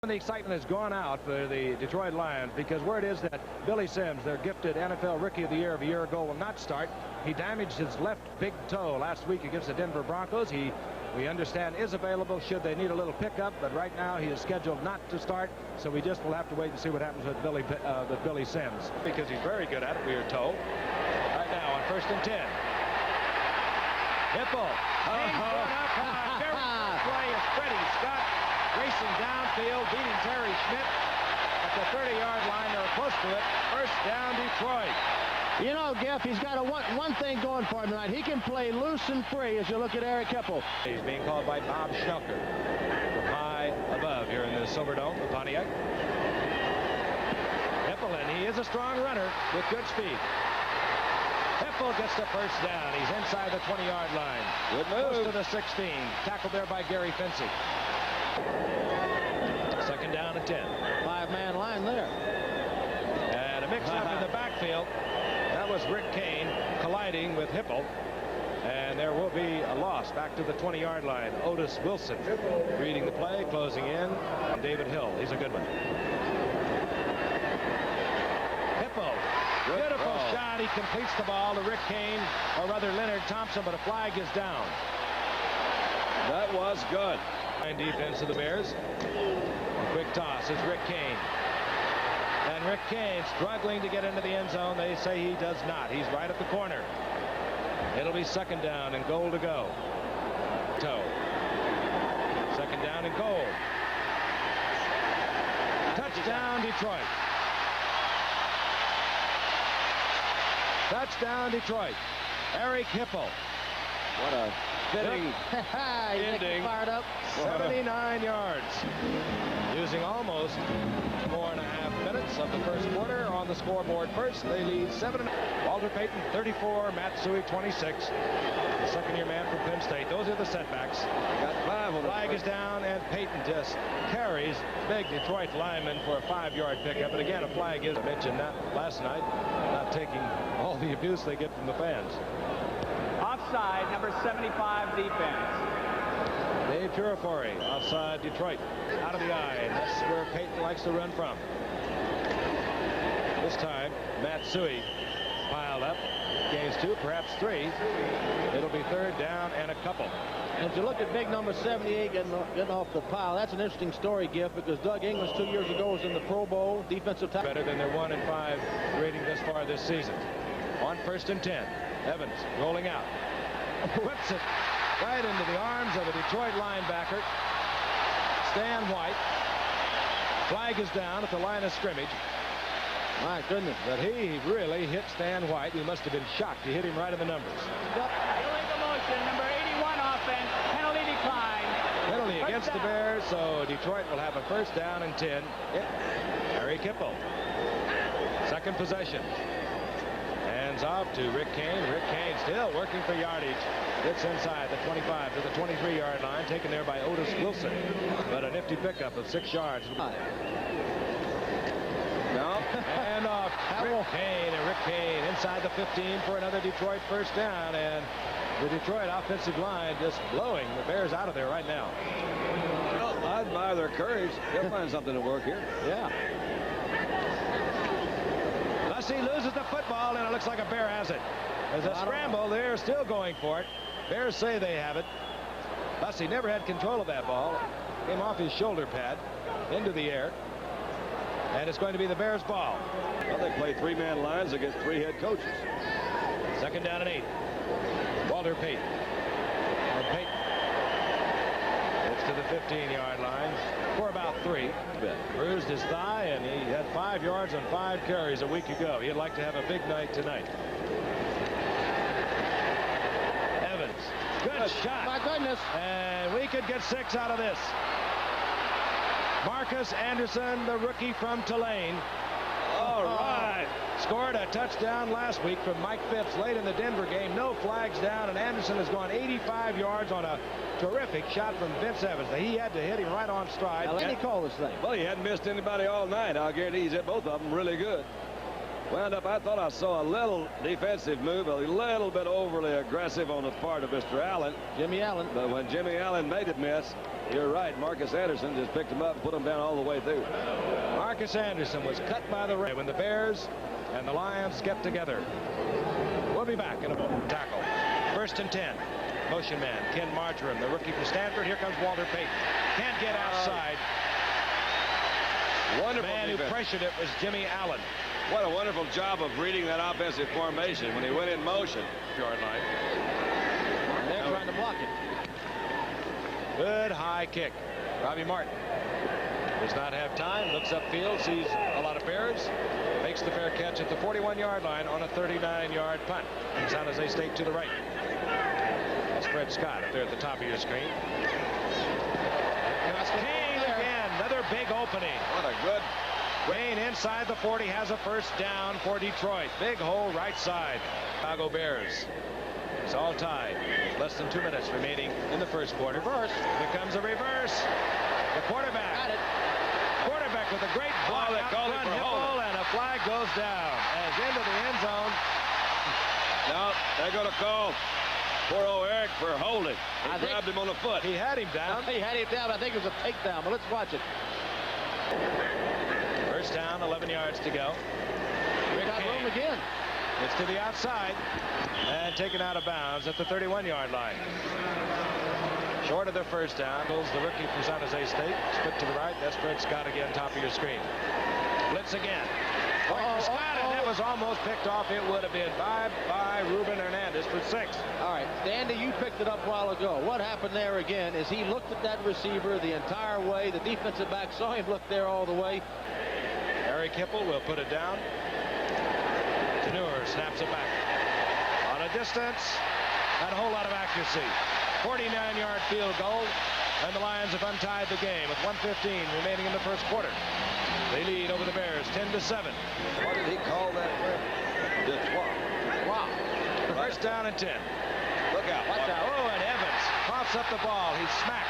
The excitement has gone out for the Detroit Lions because word is that Billy Sims, their gifted NFL Rookie of the Year of a year ago, will not start. He damaged his left big toe last week against the Denver Broncos. We understand is available should they need a little pickup, but right now he is scheduled not to start, so we just will have to wait and see what happens with Billy Sims. Because he's very good at it, we are told. Right now on 1st and 10. Hipple. He's going up high. Very good play is Freddie Scott racing downfield, beating Terry Schmidt at the 30-yard line. They're close to it. First down, Detroit. You know, Geoff, he's got one thing going for him tonight. He can play loose and free as you look at Eric Hipple. He's being called by Bob Schelker from high above here in the Silverdome of Pontiac. Hipple, and he is a strong runner with good speed. Hipple gets the first down. He's inside the 20-yard line. Good move. Close to the 16. Tackled there by Gary Fency. Second down and 10. 5-man line there. And a mix-up in the backfield. That was Rick Kane colliding with Hipple. And there will be a loss back to the 20-yard line. Otis Wilson reading the play, closing in. And David Hill, he's a good one. Hipple, beautiful shot. He completes the ball to Rick Kane, or rather Leonard Thompson, but a flag is down. That was good. Defense of the Bears. A quick toss is Rick Kane. And Rick Kane struggling to get into the end zone. They say he does not. He's right at the corner. It'll be second down and goal to go. Second down and goal. Touchdown, Detroit. Touchdown, Detroit. Eric Hipple. What a fitting ending. Fired up. 79 yards. Using almost 4.5 minutes of the first quarter on the scoreboard first. They lead 7. Walter Payton 34, Matsui 26. The second-year man from Penn State. Those are the setbacks. Got 5 on the flag is down, and Payton just carries big Detroit lineman for a 5-yard pickup. And again, a flag is mentioned last night, not taking all the abuse they get from the fans. Offside, number 75 defense. Dave Purifori, offside Detroit. Out of the eye, and that's where Payton likes to run from. This time, Matsui piled up. Gains 2, perhaps 3. It'll be third down and a couple. And if you look at big number 78 getting off the pile, that's an interesting story, Giff, because Doug Ingles 2 years ago was in the Pro Bowl, defensive tackle. Better than their 1-5 rating thus far this season. On 1st and 10, Evans rolling out. Whips it right into the arms of a Detroit linebacker, Stan White. Flag is down at the line of scrimmage. My goodness. But he really hit Stan White. He must have been shocked. He hit him right in the numbers. Illegal motion, number 81 offense, penalty decline. Penalty against the Bears, so Detroit will have a first down and 10. Harry Hipple. Second possession. Hands off to Rick Kane. Rick Kane still working for yardage. It's inside the 25 to the 23-yard line, taken there by Otis Wilson. But a nifty pickup of 6 yards. No. And off Rick Kane, and Rick Kane inside the 15 for another Detroit first down. And the Detroit offensive line just blowing the Bears out of there right now. Well, I admire their courage. They'll find something to work here. Yeah. Lussey loses the football, and it looks like a Bear has it. There's a scramble. They're still going for it. Bears say they have it. Lussey never had control of that ball. Came off his shoulder pad into the air. And it's going to be the Bears' ball. Well, they play 3-man lines against 3 head coaches. Second down and 8. Walter Payton. And Payton gets to the 15-yard line for about 3. Bruised his thigh, and he had 5 yards on 5 carries a week ago. He'd like to have a big night tonight. Evans. Good shot. My goodness. And we could get 6 out of this. Marcus Anderson, the rookie from Tulane. All right. Scored a touchdown last week from Mike Phipps late in the Denver game. No flags down, and Anderson has gone 85 yards on a terrific shot from Vince Evans. He had to hit him right on stride. Now, let me call this thing. Well, he hadn't missed anybody all night. I'll guarantee he's hit both of them really good. Wound up, I thought I saw a little defensive move, a little bit overly aggressive on the part of Mr. Allen. Jimmy Allen. But when Jimmy Allen made it miss, you're right, Marcus Anderson just picked him up and put him down all the way through. Marcus Anderson was cut by the ray when the Bears and the Lions get together. We'll be back in a moment. Tackle. 1st and 10. Motion man, Ken Marjoram, the rookie from Stanford. Here comes Walter Payton. Can't get outside. Wonderful man defense. who pressured it was Jimmy Allen. What a wonderful job of reading that offensive formation when he went in motion. Yard line. And they're trying to block it. Good high kick. Robbie Martin does not have time. Looks upfield, sees a lot of Bears. Makes the fair catch at the 41-yard line on a 39-yard punt. San Jose State to the right. That's Fred Scott up there at the top of your screen. Kane again. Another big opening. What a good. Kane inside the 40 has a first down for Detroit. Big hole right side. Chicago Bears. It's all tied. Less than 2 minutes remaining in the first quarter. Reverse. Here comes a reverse. The quarterback. Got it. Quarterback with a great block they out called it front, for Hipple, holding. and a flag goes down as into the end zone. Now they're going to call poor old Eric for holding. He I think- grabbed him on the foot. He had him down. He had him down. I think it was a takedown, but let's watch it. First down, 11 yards to go. Rick Got Kane. room again. It's to the outside and taken out of bounds at the 31-yard line. Short of the first down goes the rookie from San Jose State. Split to the right. That's Fred Scott again, top of your screen. Blitz again. Point for Scott, and that was almost picked off. It would have been by Ruben Hernandez for 6. All right, Dandy, you picked it up a while ago. What happened there again is he looked at that receiver the entire way. The defensive back saw him look there all the way. Eric Hipple will put it down. Teneur snaps it back. On a distance, not a whole lot of accuracy. 49-yard field goal, and the Lions have untied the game with 1:15 remaining in the first quarter. They lead over the Bears 10-7. What did he call that? Wow. First down and 10. Look out. Watch out. Oh, and Evans coughs up the ball. He's smacked.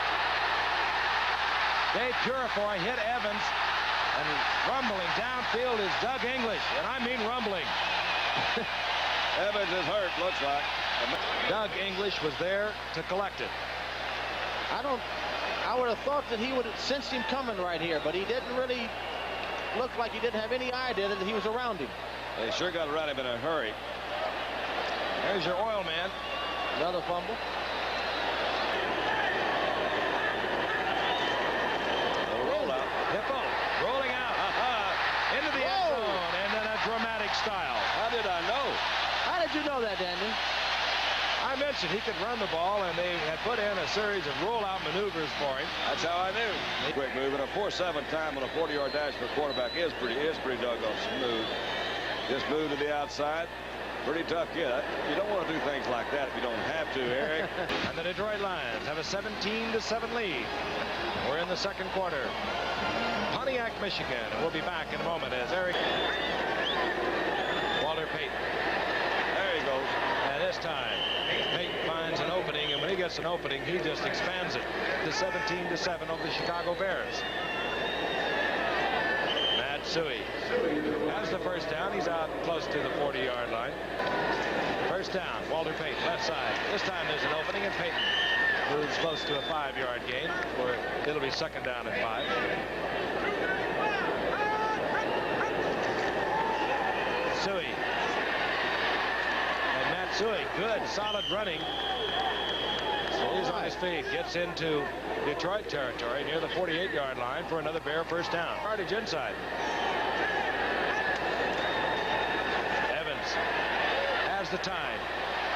Dave Purifoy hit Evans, and rumbling downfield is Doug English, and I mean rumbling. Evans is hurt, looks like. Doug English was there to collect it. I would have thought that he would have sensed him coming right here, but he didn't really look like he didn't have any idea that he was around him. They sure got around him in a hurry. There's your oil man. Another fumble. A rollout. Hippo rolling out into the end zone, and then a dramatic style. How did I know? How did you know that, Dandy? I mentioned he could run the ball, and they had put in a series of rollout maneuvers for him. That's how I knew. Quick move, and a 4.7 time on a 40-yard dash for a quarterback is pretty doggone smooth. Just move to the outside. Pretty tough kid. You don't want to do things like that if you don't have to, Eric. And the Detroit Lions have a 17-7 lead. We're in the second quarter. Pontiac, Michigan. And we'll be back in a moment as Eric. Walter Payton. There he goes. And this time, Payton finds an opening, and when he gets an opening, he just expands it to 17-7 over the Chicago Bears. Matsui has the first down. He's out close to the 40-yard line. First down, Walter Payton, left side. This time there's an opening, and Payton moves close to a 5-yard gain, or it'll be second down and 5. Matsui. And Matsui, good, solid running. Stays on his feet, gets into Detroit territory near the 48-yard line for another Bear first down. Yardage inside. Evans has the time.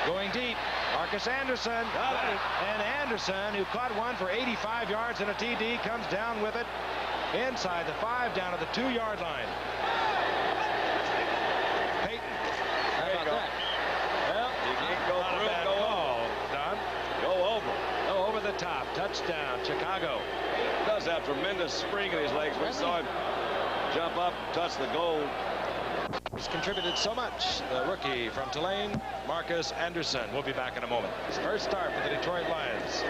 Going deep. Marcus Anderson. And Anderson, who caught one for 85 yards and a TD, comes down with it inside the 5 down to the 2-yard line. Payton. How about that? Well, You can't go not a through, bad go call, Don. Go over. Oh, over the top. Touchdown, Chicago. Does have tremendous spring in his legs. We saw him jump up, touch the goal. He's contributed so much. The rookie from Tulane, Marcus Anderson. We'll be back in a moment. His first start for the Detroit Lions.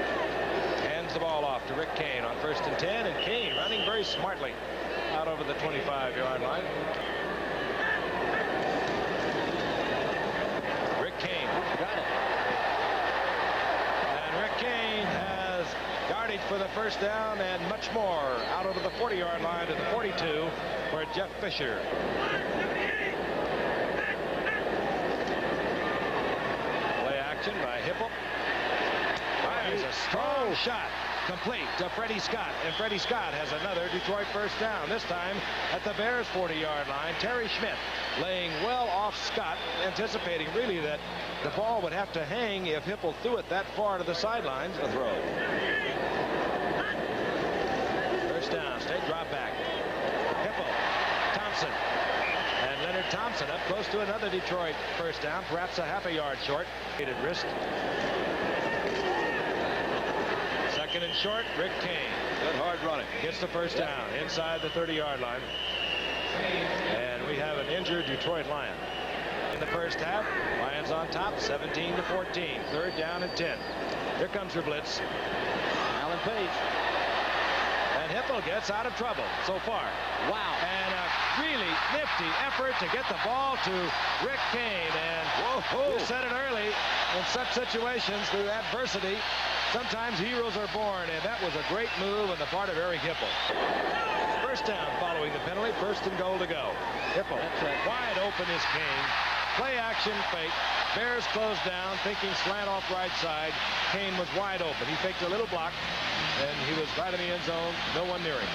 Hands the ball off to Rick Kane on 1st and 10, and Kane running very smartly out over the 25-yard line. Got it. And Rick Kane has yardage for the first down and much more out over the 40-yard line to the 42 for Jeff Fisher. Play action by Hipple. Fires a strong shot. Complete to Freddie Scott, and Freddie Scott has another Detroit first down, this time at the Bears 40-yard line. Terry Schmidt laying well off Scott, anticipating really that the ball would have to hang if Hipple threw it that far to the sidelines. A throw. First down, straight drop back. Hipple, Thompson, and Leonard Thompson up close to another Detroit first down, perhaps a half a yard short. Wrist. Second and short, Rick Kane. Good hard running. Gets the first down inside the 30-yard line. And we have an injured Detroit Lion. In the first half, Lions on top, 17-14. Third down and 10. Here comes your blitz. Alan Page. And Hipple gets out of trouble so far. Wow. And a really nifty effort to get the ball to Rick Kane. And you said it early, in such situations through adversity, sometimes heroes are born, and that was a great move on the part of Eric Hipple. First down following the penalty, first and goal to go. Hipple, wide open is Kane. Play action fake. Bears closed down, thinking slant off right side. Kane was wide open. He faked a little block, and he was right in the end zone. No one near him.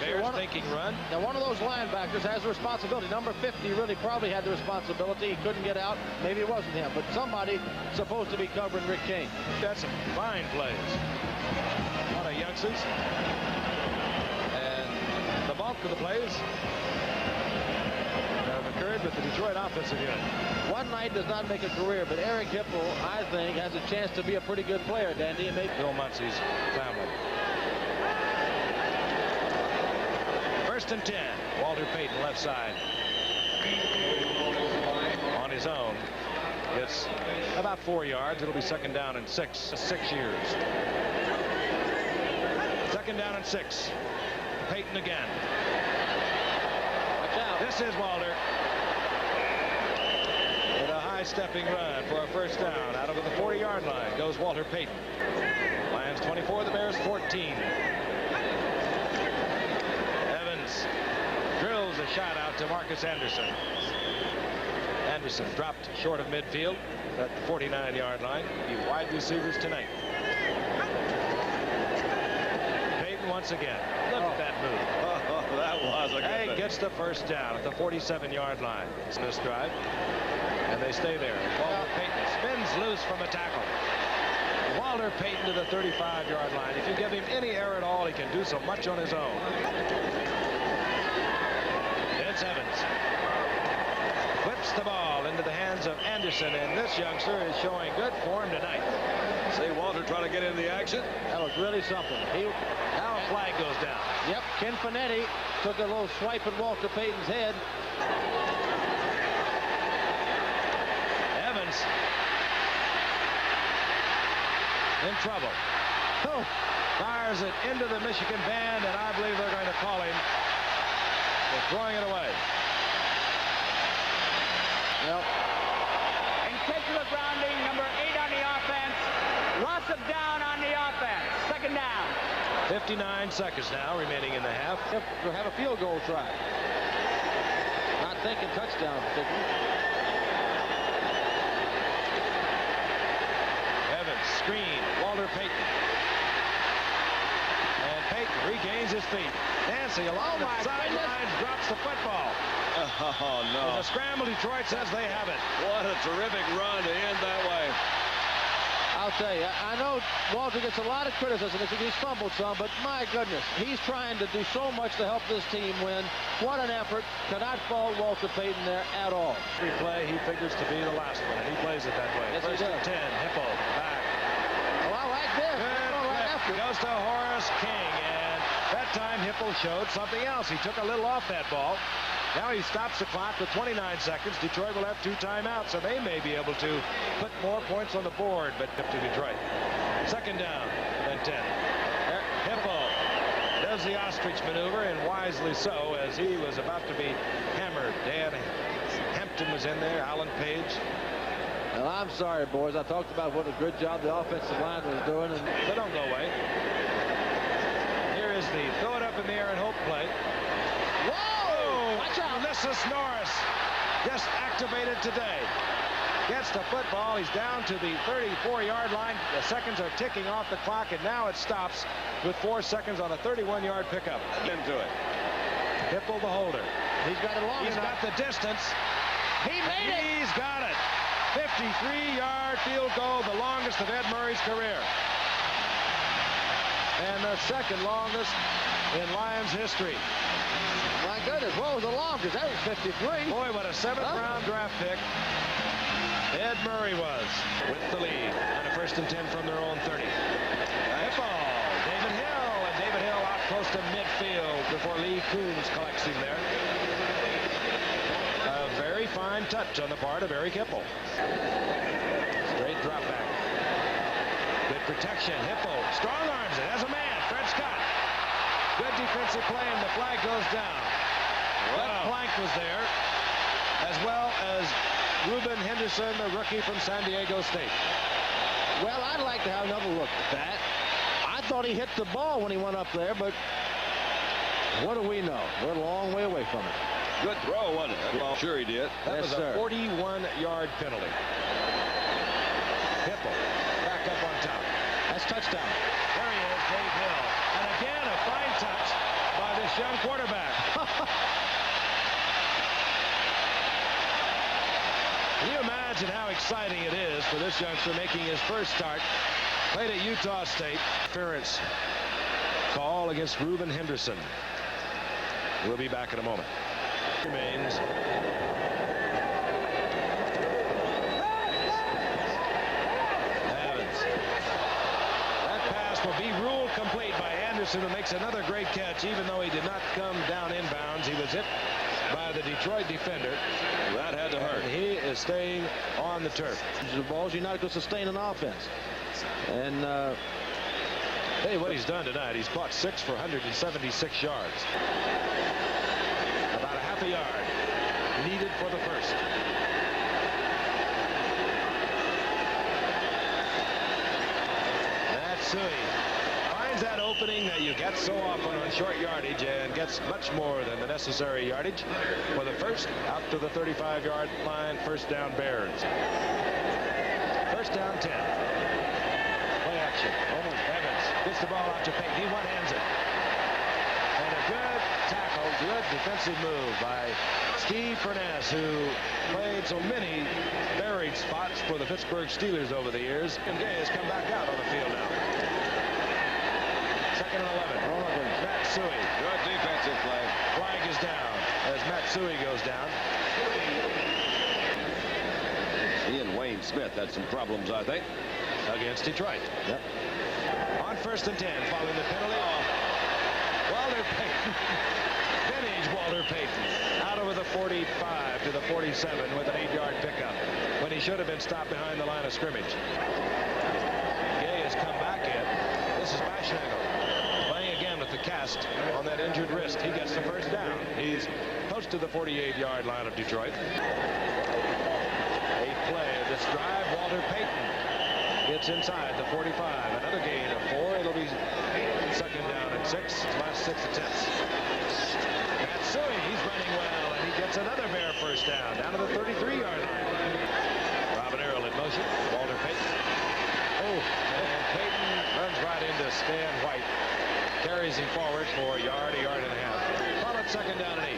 Bears thinking run. Now, one of those linebackers has the responsibility. Number 50 really probably had the responsibility. He couldn't get out. Maybe it wasn't him, but somebody supposed to be covering Rick Kane. That's some fine plays. A lot of youngsters. And the bulk of the plays have occurred with the Detroit offensive unit. One night does not make a career, but Eric Hipple, I think, has a chance to be a pretty good player, Dandy. And maybe Bill Muncie's family. First and 10. Walter Payton, left side. On his own. Gets about 4 yards. It'll be second down and 6. 6 years. Second down and 6. Payton again. watch out. This is Walter. With a high-stepping run for a first down. Out over the 40-yard line goes Walter Payton. Lions 24, the Bears 14. Drills a shot out to Marcus Anderson. Anderson dropped short of midfield at the 49-yard line. The wide receivers tonight. Payton once again. Look at that move. Oh, that was a good He thing. gets the first down at the 47-yard line. It's this drive. And they stay there. Walter Payton spins loose from a tackle. Walter Payton to the 35-yard line. If you give him any air at all, he can do so much on his own. Evans whips the ball into the hands of Anderson, and this youngster is showing good form tonight. See Walter trying to get into the action. That was really something. Now a flag goes down. Yep, Ken Finetti took a little swipe at Walter Payton's head. Evans in trouble. Fires it into the Michigan band, and I believe they're going to call him. They're throwing it away. Yep. Intentional grounding, number 8 on the offense. Loss of down on the offense. Second down. 59 seconds now remaining in the half. We'll have a field goal try. Not thinking touchdown particularly. Evans, screen, Walter Payton. And Payton regains his feet. Dancing along the sidelines, drops the football. Oh, no. The scramble, Detroit says they have it. What a terrific run to end that way. I'll tell you, I know Walter gets a lot of criticism because he's fumbled some, but my goodness, he's trying to do so much to help this team win. What an effort. Cannot fault Walter Payton there at all. Every play, he figures to be the last one, and he plays it that way. Yes, he First and does. 10, Hippo, back. Oh, I like this. Good Going right flip. after it. Goes to Horace King, and that time Hippo showed something else. He took a little off that ball. Now he stops the clock with 29 seconds. Detroit will have 2 timeouts, so they may be able to put more points on the board, but up to Detroit. Second down and 10. Hippo does the ostrich maneuver, and wisely so, as he was about to be hammered. Dan Hampton was in there, Alan Page. Well, I'm sorry, boys. I talked about what a good job the offensive line was doing, and They don't go away. Here is the throw it up in the air and hope play. whoa! Watch out! Ulysses Norris just activated today. Gets the football. He's down to the 34-yard line. The seconds are ticking off the clock, and now it stops with 4 seconds on a 31-yard pickup. Into it. Hipple the holder. He's got it long He's enough. got the distance. He made it! He's got it. 53-yard field goal, the longest of Ed Murray's career. And the second longest in Lions history. My goodness, what was the longest? That was 53. Boy, what a 7th-round draft pick Ed Murray was with the lead on a 1st and 10 from their own 30. Hip ball, David Hill, and David Hill out close to midfield before Lee Coombs collects him there. A very fine touch on the part of Eric Hipple. Straight drop back. Good protection. Hipple strong arms it as a man. Fred Scott. Good defensive play, and the flag goes down. Left flank was there, as well as Reuben Henderson, the rookie from San Diego State. Well, I'd like to have another look at that. I thought he hit the ball when he went up there, but what do we know? We're a long way away from it. Good throw, wasn't it? Well, sure he did. That Yes, was sir. a 41-yard penalty. Hipple back up on top. That's touchdown. There he is, Dave Hill. And again, a fine touch by this young quarterback. Can you imagine how exciting it is for this youngster making his first start? Played at Utah State. Interference call against Reuben Henderson. We'll be back in a moment. Remains. Evans. That pass will be ruled complete by Anderson, who makes another great catch, even though he did not come down inbounds. He was hit by the Detroit defender. That had to hurt. And he is staying on the turf. The balls, you're not going to sustain an offense. And Hey, what he's done tonight, he's caught 6 for 176 yards. About a half a yard needed for the first. Matsui finds that opening that you get so often on short yardage and gets much more than the necessary yardage for the first out to the 35-yard line. First down, Bears. First down, 10. Play action. Evans gets the ball out to Payton. He one-hands it. And a good tackle, good defensive move by Steve Furness, who played so many varied spots for the Pittsburgh Steelers over the years. And Gay has come back out on the field now. Second and 11. Matsui. Good defensive play. Flag is down as Matsui goes down. He and Wayne Smith had some problems, I think. Against Detroit. Yep. On 1st and 10, following the penalty. Walter Payton. Vintage Walter Payton. Out over the 45 to the 47 with an 8-yard pickup when he should have been stopped behind the line of scrimmage. Gay has come back in. This is Bashnagel playing again with the cast on that injured wrist. He gets the first down. He's close to the 48-yard line of Detroit. A play of this drive, Walter Payton gets inside the 45. Another gain of 4. It'll be second down and 6. His last 6 attempts. Matsui, he's running well, and he gets another Bear first down to the 33-yard line. Robin Earl in motion. Walter Payton. Oh, and Payton runs right into Stan White. Carries him forward for a yard and a half. Followed second down and 8.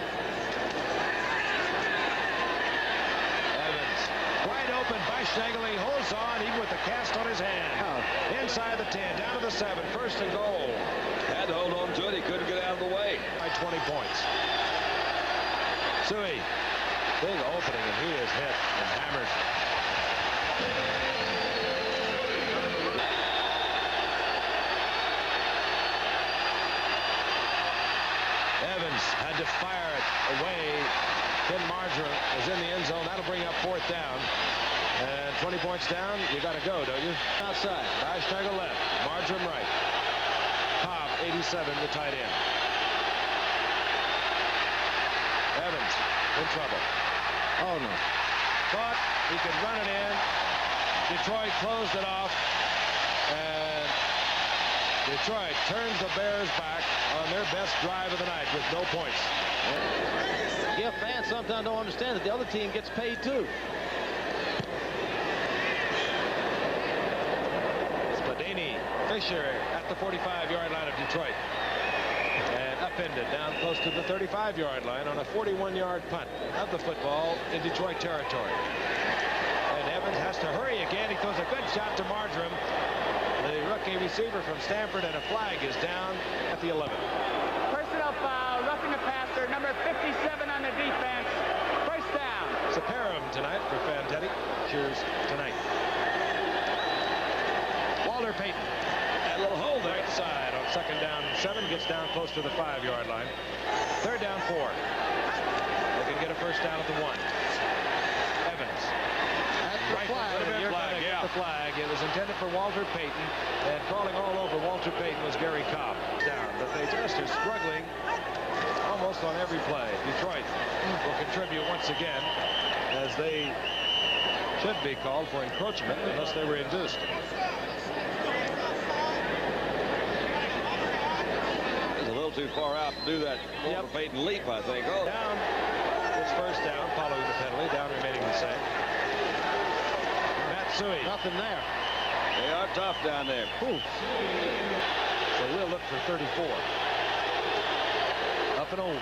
Evans, wide open. Bashnagel, he holds on even with the cast on his hand. Inside the 10, down to the 7, first and goal. Had to hold on to it. He couldn't get out of the way. By 20 points. Sui, big opening, and he is hit and hammered. Evans had to fire it away. Ken Marjoram is in the end zone. That'll bring up 4th down. And 20 points down, you got to go, don't you? Outside. Bashnagel left. Marjoram right. Cobb, 87, the tight end. Evans in trouble. Oh, no. thought he could run it in. Detroit closed it off. And Detroit turns the Bears back on their best drive of the night with no points. Yeah, fans sometimes don't understand that the other team gets paid too. Spadini, Fisher at the 45-yard line of Detroit. And upended down close to the 35-yard line on a 41-yard punt of the football in Detroit territory. And Evans has to hurry again. He throws a good shot to Marjoram, the rookie receiver from Stanford, and a flag is down at the 11. Personnel foul, roughing the passer, number 57 on the defense. First down. Saparum tonight for Fantetti. Cheers tonight. Walter Payton. That little hole there right side on second down 7, gets down close to the 5-yard line. Third down 4. They can get a first down at the 1. Evans. That's the flag. The flag. It was intended for Walter Payton, and crawling all over Walter Payton was Gary Cobb. Down, but they just are struggling almost on every play. Detroit will contribute once again, as they should be called for encroachment unless they were induced. It's a little too far out to do that Walter Payton leap, I think. Oh. Down. It's first down following the penalty. Down remaining the same. Matsui. Nothing there. They are tough down there. Ooh. So we'll look for 34. Up and over.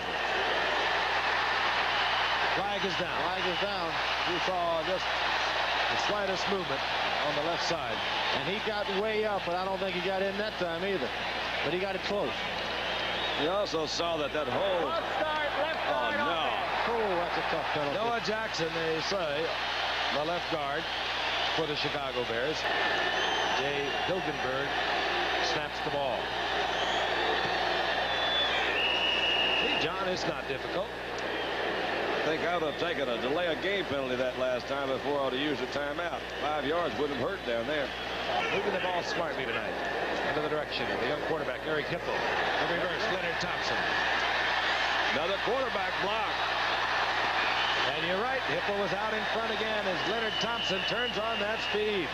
Flag is down. Flag is down. You saw just the slightest movement on the left side. And he got way up, but I don't think he got in that time either. But he got it close. You also saw that hole. False start, left guard. Oh, no. Oh, that's a tough penalty. Noah Jackson, they say, the left guard for the Chicago Bears. Jay Hilgenberg snaps the ball. See, John, it's not difficult. I think I would have taken a delay of game penalty that last time before I would have used a timeout. 5 yards wouldn't have hurt down there. Moving the ball smartly tonight. Under the direction of the young quarterback, Eric Hipple. The reverse, Leonard Thompson. Another quarterback block. And you're right, Hipple was out in front again as Leonard Thompson turns on that speed.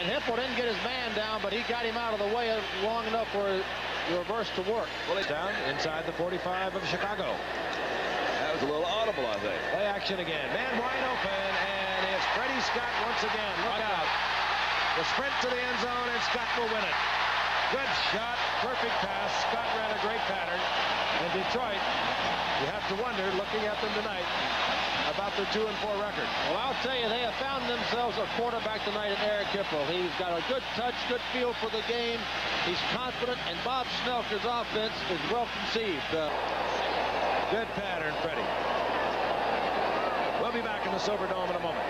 And Hipple didn't get his man down, but he got him out of the way long enough for the reverse to work. Well, he's down inside the 45 of Chicago. That was a little audible, I think. Play action again. Man wide open, and it's Freddie Scott once again. Look out. The sprint to the end zone, and Scott will win it. Good shot, perfect pass. Scott ran a great pattern. And Detroit, you have to wonder, looking at them tonight, about their 2-4 record. Well, I'll tell you, they have found themselves a quarterback tonight in Eric Hipple. He's got a good touch, good feel for the game. He's confident, and Bob Snelker's offense is well conceived. Good pattern, Freddie. We'll be back in the Silverdome in a moment.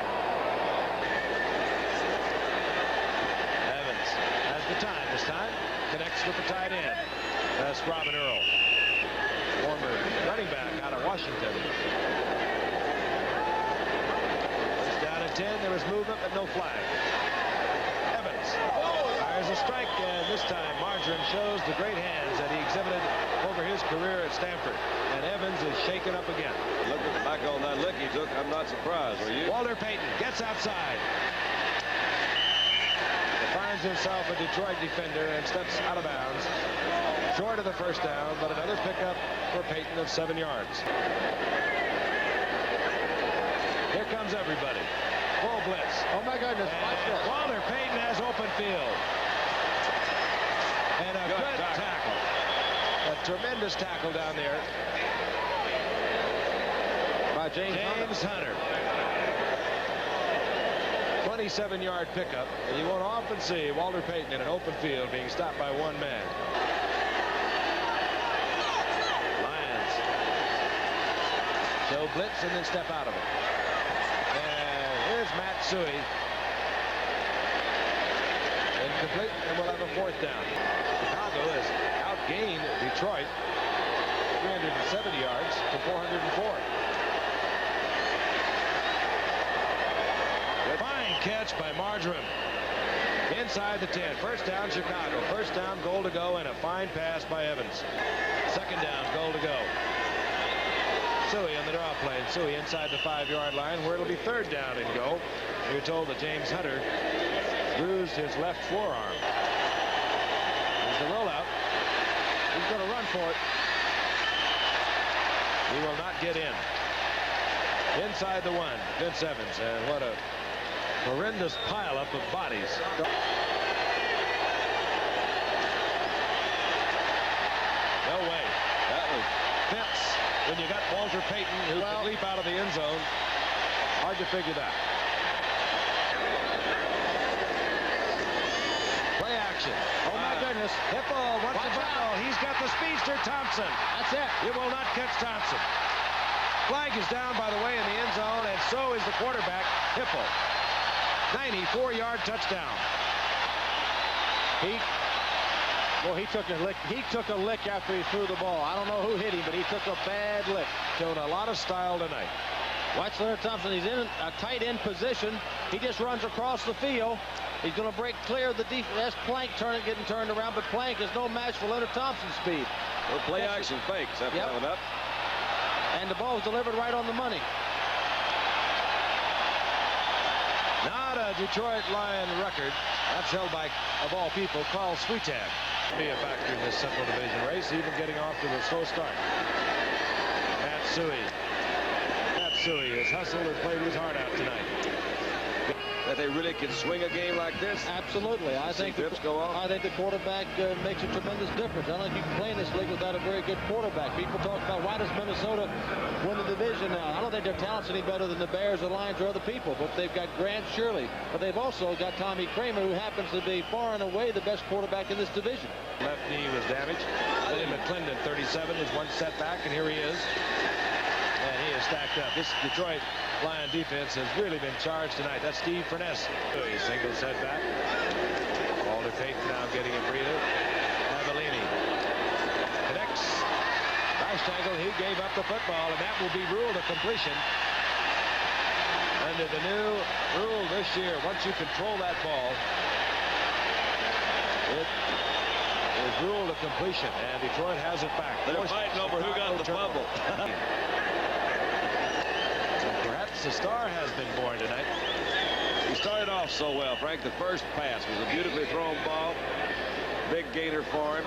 Evans has the time this time. Connects with the tight end. That's Robin Earl, former running back out of Washington. It's down at 10. There was movement, but no flag. Evans fires a strike, and this time Marjoram shows the great hands that he exhibited over his career at Stanford. And Evans is shaken up again. Looking back on that lick he took, I'm not surprised, are you? Walter Payton gets outside. Finds himself a Detroit defender and steps out of bounds. Short of the first down, but another pickup for Payton of 7 yards. Here comes everybody. Full blitz. Oh, my goodness. And Walter Payton has open field. And a good tackle. A tremendous tackle down there By James Hunter. 27-yard pickup. And you won't often see Walter Payton in an open field being stopped by one man. Lions show blitz and then step out of it. And here's Matsui. Incomplete, and we'll have a fourth down. Chicago has outgained Detroit 370 yards to 404. Fine catch by Marjoram. Inside the 10. First down, Chicago. First down, goal to go, and a fine pass by Evans. Second down, goal to go. Suhey on the draw play. And Suhey inside the 5-yard line where it'll be 3rd down and goal. You're told that James Hunter bruised his left forearm. Here's the rollout. He's going to run for it. He will not get in. Inside the 1, Vince Evans. And what a horrendous pileup of bodies. No way. That was Vince. When you got Walter Payton, who could leap out of the end zone. Hard to figure that. Play action. Oh, my goodness. Hippo wants the ball. He's got the speedster Thompson. That's it. It will not catch Thompson. Flag is down, by the way, in the end zone, and so is the quarterback, Hippo. 94-yard touchdown. He took a lick. He took a lick after he threw the ball. I don't know who hit him, but he took a bad lick. Showed a lot of style tonight. Watch Leonard Thompson. He's in a tight end position. He just runs across the field. He's going to break clear of the defense. That's Plank getting turned around, but Plank is no match for Leonard Thompson's speed. Well, play action fakes. That's coming up. And the ball was delivered right on the money. Not a Detroit Lion record. That's held by, of all people, Carl Sweetan. Be a factor in this Central Division race, even getting off to the slow start. Matt Suhey. Matt Suhey has hustled and played his heart out tonight. That they really can swing a game like this? Absolutely. I think the quarterback makes a tremendous difference. I don't think you can play in this league without a very good quarterback. People talk about why does Minnesota win the division now. I don't think their talent's any better than the Bears, the Lions, or other people, but they've got Grant Shirley. But they've also got Tommy Kramer, who happens to be far and away the best quarterback in this division. Left knee was damaged. William McClendon, 37, is one setback, and here he is. And he is stacked up. This Detroit Lion defense has really been charged tonight. That's Steve Furness. A single setback. Walter Payton now getting a breather. Avellini connects. Nice tackle. He gave up the football, and that will be ruled a completion. Under the new rule this year, once you control that ball, it is ruled a completion, and Detroit has it back. They're fighting over who got the fumble. The star has been born tonight. He started off so well, Frank. The first pass was a beautifully thrown ball. Big gainer for him.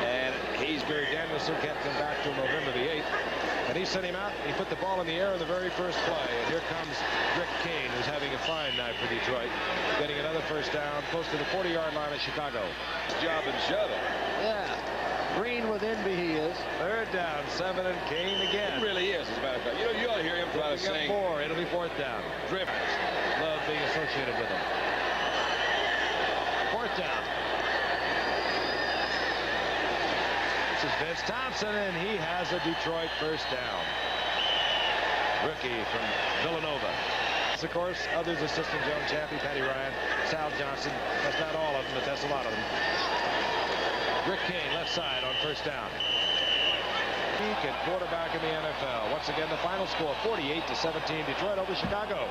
And Gary Danielson can't come back till November the 8th. And he sent him out. He put the ball in the air in the very first play. And here comes Rick Kane, who's having a fine night for Detroit. Getting another first down close to the 40-yard line of Chicago. Job and shove it. Yeah. Green with envy he is. 3rd down, 7, and Kane again. He really is, as a matter of fact. You know, you ought to hear him try to sing. 4, it'll be 4th down. Drift. Love being associated with him. 4th down. This is Vince Thompson, and he has a Detroit first down. Rookie from Villanova. Of course, others, assistant Joan Chappie, Patty Ryan, Sal Johnson. That's not all of them, but that's a lot of them. Rick Kane, left side on first down. Peak and quarterback in the NFL. Once again, the final score, 48-17, Detroit over Chicago.